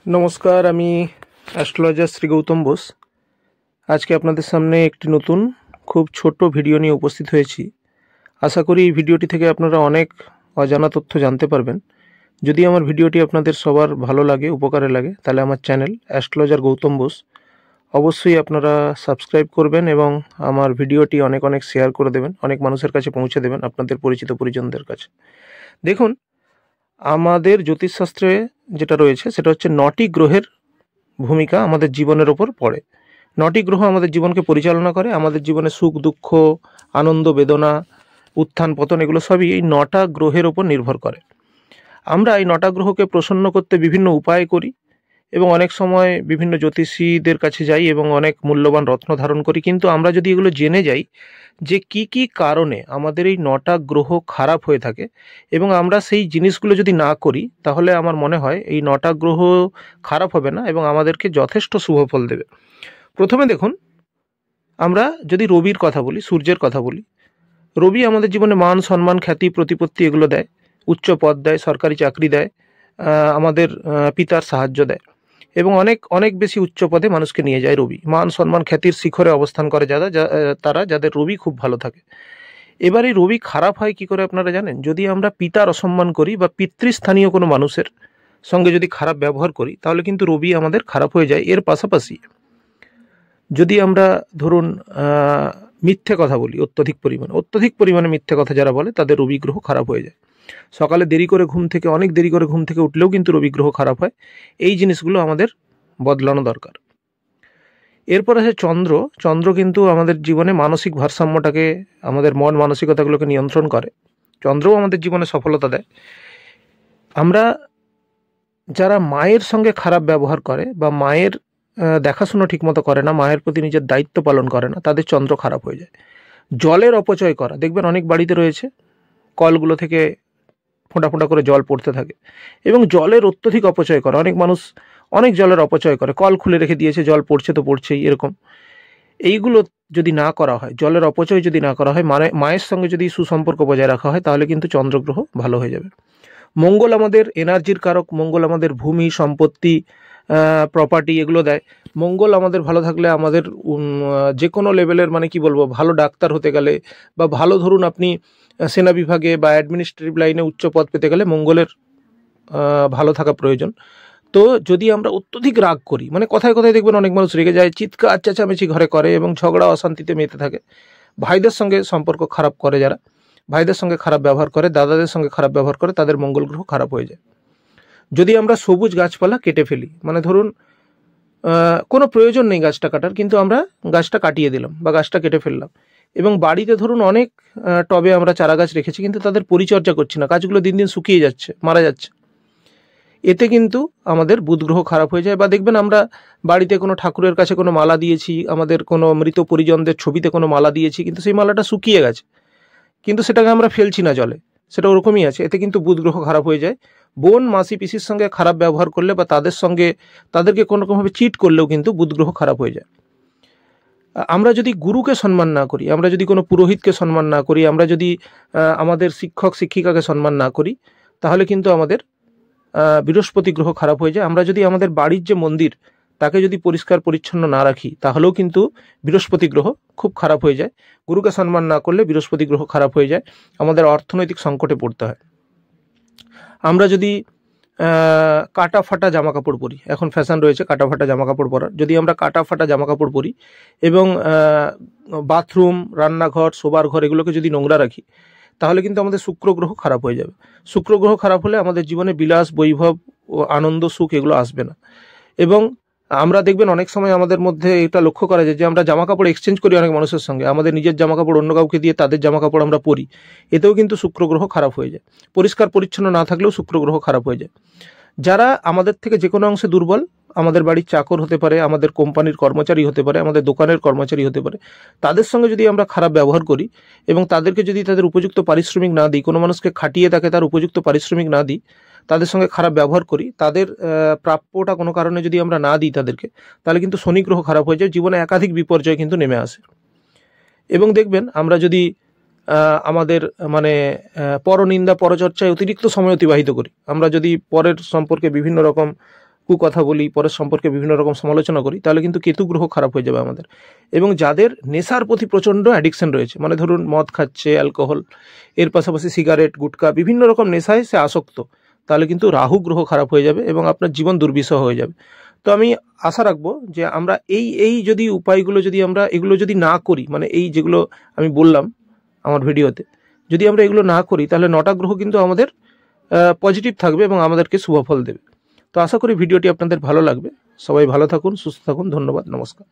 नमस्कार, आमी एस्ट्रोलजार श्री गौतम बोस। आज के आपनादेर सामने एक नतून खूब छोटो भिडियो निये उपस्थित हयेछि। आशा करी এই ভিডিওটি থেকে আপনারা অনেক অজানা তথ্য জানতে পারবেন। যদি আমার ভিডিওটি আপনাদের সবার ভালো লাগে, উপকারে লাগে, তাহলে আমার চ্যানেল অ্যাস্ট্রোলজার গৌতম বোস অবশ্যই আপনারা সাবস্ক্রাইব করবেন এবং আমার ভিডিওটি অনেক অনেক শেয়ার করে দেবেন, অনেক মানুষের কাছে পৌঁছে দেবেন, আপনাদের পরিচিত পরিজনদের কাছে। দেখুন, আমাদের জ্যোতিষশাস্ত্রে যেটা রয়েছে সেটা হচ্ছে ৯টি গ্রহের ভূমিকা আমাদের জীবনের ওপর পড়ে। ৯টি গ্রহ আমাদের জীবনকে পরিচালনা করে। আমাদের জীবনে সুখ দুঃখ, আনন্দ বেদনা, উত্থান পতন এগুলো সবই এই ৯টা গ্রহের ওপর নির্ভর করে। আমরা এই ৯টা গ্রহকে প্রসন্ন করতে বিভিন্ন উপায় করি এবং অনেক সময় বিভিন্ন জ্যোতিষীদের কাছে যাই এবং অনেক মূল্যবান রত্ন ধারণ করি। কিন্তু আমরা যদি এগুলো জেনে যাই যে কি কারণে আমাদের এই ৯টা গ্রহ খারাপ হয়ে থাকে এবং আমরা সেই জিনিসগুলো যদি না করি, তাহলে আমার মনে হয় এই ৯টা গ্রহ খারাপ হবে না এবং আমাদেরকে যথেষ্ট শুভফল দেবে। প্রথমে দেখুন, আমরা যদি রবির কথা বলি, সূর্যের কথা বলি, রবি আমাদের জীবনে মান সম্মান খ্যাতি প্রতিপত্তি এগুলো দেয়, উচ্চ পদ দেয়, সরকারি চাকরি দেয়, আমাদের পিতার সাহায্য দেয় এবং অনেক অনেক বেশি উচ্চ পদে মানুষকে নিয়ে যায় রবি। মান সম্মান খ্যাতির শিখরে অবস্থান করে তারা যাদের রবি খুব ভালো থাকে। এবার এই রবি খারাপ হয় কি করে আপনারা জানেন? যদি আমরা পিতার অসম্মান করি বা পিতৃস্থানীয় কোনো মানুষের সঙ্গে যদি খারাপ ব্যবহার করি, তাহলে কিন্তু রবি আমাদের খারাপ হয়ে যায়। এর পাশাপাশি যদি আমরা ধরুন মিথ্যে কথা বলি, অত্যধিক পরিমাণে মিথ্যে কথা যারা বলে, তাদের রবি গ্রহ খারাপ হয়ে যায়। সকালে অনেক দেরি করে ঘুম থেকে উঠলেও কিন্তু রবি গ্রহ খারাপ হয়। এই জিনিসগুলো আমাদের বদলানো দরকার। এরপর আছে চন্দ্র। চন্দ্র কিন্তু আমাদের জীবনে মানসিক ভারসাম্যটাকে, আমাদের মন মানসিকতাগুলোকে নিয়ন্ত্রণ করে। চন্দ্রও আমাদের জীবনে সফলতা দেয়। আমরা যারা মায়ের সঙ্গে খারাপ ব্যবহার করে বা মায়ের দেখাশোনা ঠিকমতো করে না, মায়ের প্রতি নিজের দায়িত্ব পালন করে না, তাদের চন্দ্র খারাপ হয়ে যায়। জলের অপচয় করা, দেখবেন অনেক বাড়িতে রয়েছে কলগুলো থেকে ফোঁটা ফোঁটা করে জল পড়তে থাকে এবং জলের অত্যধিক অপচয় করা। অনেক মানুষ অনেক জলের অপচয় করে, কল খুলে রেখে দিয়েছে, জল পড়ছে তো পড়ছেই, এরকম। এইগুলো যদি না করা হয়, জলের অপচয় যদি না করা হয়, মায়ের সঙ্গে যদি সুসম্পর্ক বজায় রাখা হয়, তাহলে কিন্তু চন্দ্রগ্রহ ভালো হয়ে যাবে। মঙ্গল আমাদের এনার্জির কারক। মঙ্গল আমাদের ভূমি সম্পত্তি প্রপার্টি এগুলো দেয়। মঙ্গল আমাদের ভালো থাকলে আমাদের যে কোনো লেভেলের, মানে কি বলবো, ভালো ডাক্তার হতে গেলে বা ভালো, ধরুন আপনি সেনা বিভাগে বা অ্যাডমিনিস্ট্রেটিভ লাইনে উচ্চ পদ পেতে গেলে মঙ্গলের ভালো থাকা প্রয়োজন। তো যদি আমরা অত্যধিক রাগ করি, মানে কথায় কথায় দেখবেন অনেক মানুষ রেগে যায়, চিৎকার চেঁচামেচি ঘরে করে এবং ঝগড়া অশান্তিতে মেতে থাকে। ভাইদের সঙ্গে সম্পর্ক খারাপ করে, যারা ভাইদের সঙ্গে খারাপ ব্যবহার করে, দাদাদের সঙ্গে খারাপ ব্যবহার করে, তাদের মঙ্গল গ্রহ খারাপ হয়ে যায়। যদি আমরা সবুজ গাছপালা কেটে ফেলি, মানে ধরুন কোনো প্রয়োজন নেই গাছটা কাটার, কিন্তু আমরা গাছটা কাটিয়ে দিলাম বা গাছটা কেটে ফেললাম এবং বাড়িতে ধরুন অনেক টবে আমরা চারা গাছ রেখেছি, কিন্তু তাদের পরিচর্যা করছি না, গাছগুলো দিন দিন শুকিয়ে যাচ্ছে, মারা যাচ্ছে। এতে কিন্তু আমাদের বুধ গ্রহ খারাপ হয়ে যায়। বা দেখবেন আমরা বাড়িতে কোনো ঠাকুরের কাছে কোনো মালা দিয়েছি, আমাদের কোনো মৃত পরিজনদের ছবিতে কোনো মালা দিয়েছি, কিন্তু সেই মালাটা শুকিয়ে গেছে, কিন্তু সেটাকে আমরা ফেলছি না জলে, সেটা ওরকমই আছে। এতে কিন্তু বুধ গ্রহ খারাপ হয়ে যায়। বোন মাসি পিসির সঙ্গে খারাপ ব্যবহার করলে বা তাদেরকে কোনো রকমভাবে চিট করলেও কিন্তু বুধ গ্রহ খারাপ হয়ে যায়। আমরা যদি গুরুকে সম্মান না করি, আমরা যদি কোনো পুরোহিতকে সম্মান না করি, আমরা যদি আমাদের শিক্ষক শিক্ষিকাকে সম্মান না করি, তাহলে কিন্তু আমাদের বৃহস্পতি গ্রহ খারাপ হয়ে যায়। আমরা যদি আমাদের বাড়ির যে মন্দির তাকে যদি পরিষ্কার পরিচ্ছন্ন না রাখি, তাহলেও কিন্তু বৃহস্পতি গ্রহ খুব খারাপ হয়ে যায়। গুরুকে সম্মান না করলে বৃহস্পতি গ্রহ খারাপ হয়ে যায়, আমাদের অর্থনৈতিক সংকটে পড়তে হয়। আমরা যদি কাটা ফাটা জামা কাপড় পরি, এখন ফ্যাশন রয়েছে কাটা ফাটা জামা কাপড় পরার, যদি আমরা কাটা ফাটা জামা কাপড় পরি এবং বাথরুম, রান্নাঘর, শোবার ঘর এগুলোকে যদি নোংরা রাখি, তাহলে কিন্তু আমাদের শুক্র গ্রহ খারাপ হয়ে যাবে। শুক্র গ্রহ খারাপ হলে আমাদের জীবনে বিলাস, বৈভব ও আনন্দ, সুখ এগুলো আসবে না। এবং আমরা দেখবেন অনেক সময় আমাদের মধ্যে এটা লক্ষ্য করা যায় যে আমরা জামা কাপড় এক্সচেঞ্জ করি অনেক মানুষের সঙ্গে, আমাদের নিজের জামা কাপড় অন্য কাউকে দিয়ে তাদের জামা কাপড় আমরা পরি, এতেও কিন্তু শুক্র গ্রহ খারাপ হয়ে যায়। পরিষ্কার পরিচ্ছন্ন না থাকলেও শুক্র গ্রহ খারাপ হয়ে যায়। যারা আমাদের থেকে যে কোনো অংশে দুর্বল, আমাদের বাড়ির চাকর হতে পারে, আমাদের কোম্পানির কর্মচারী হতে পারে, আমাদের দোকানের কর্মচারী হতে পারে, তাদের সঙ্গে যদি আমরা খারাপ ব্যবহার করি এবং তাদেরকে যদি তাদের উপযুক্ত পারিশ্রমিক না দিই, কোনো মানুষকে খাটিয়ে তাকে তার উপযুক্ত পারিশ্রমিক না দিই, তাদের সঙ্গে খারাপ ব্যবহার করি, তাদের প্রাপ্যটা কোনো কারণে যদি আমরা না দিই তাদেরকে, তাহলে কিন্তু শনি গ্রহ খারাপ হয়ে যায়, জীবনে একাধিক বিপর্যয় কিন্তু নেমে আসে। এবং দেখবেন আমরা যদি আমাদের মানে পরনিন্দা পরচর্চায় অতিরিক্ত সময় অতিবাহিত করি, আমরা যদি পরের সম্পর্কে বিভিন্ন রকম কুকথা বলি, পরের সম্পর্কে বিভিন্ন রকম সমালোচনা করি, তাহলে কিন্তু কেতু গ্রহ খারাপ হয়ে যাবে আমাদের। এবং যাদের নেশার প্রতি প্রচণ্ড অ্যাডিকশন রয়েছে, মানে ধরুন মদ খাচ্ছে, অ্যালকোহল, এর পাশাপাশি সিগারেট, গুটখা, বিভিন্ন রকম নেশায় সে আসক্ত, তাহলে কিন্তু রাহু গ্রহ খারাপ হয়ে যাবে এবং আপনার জীবন দুর্বিষহ হয়ে যাবে। তো আমি আশা রাখবো যে আমরা এই যদি উপায়গুলো যদি আমরা এগুলো যদি না করি, মানে এই যেগুলো আমি বললাম আমার ভিডিওতে, যদি আমরা এগুলো না করি, তাহলে 9টা গ্রহ কিন্তু আমাদের পজিটিভ থাকবে এবং আমাদেরকে শুভফল দেবে। তো আশা করি ভিডিওটি আপনাদের ভালো লাগবে। সবাই ভালো থাকুন, সুস্থ থাকুন। ধন্যবাদ, নমস্কার।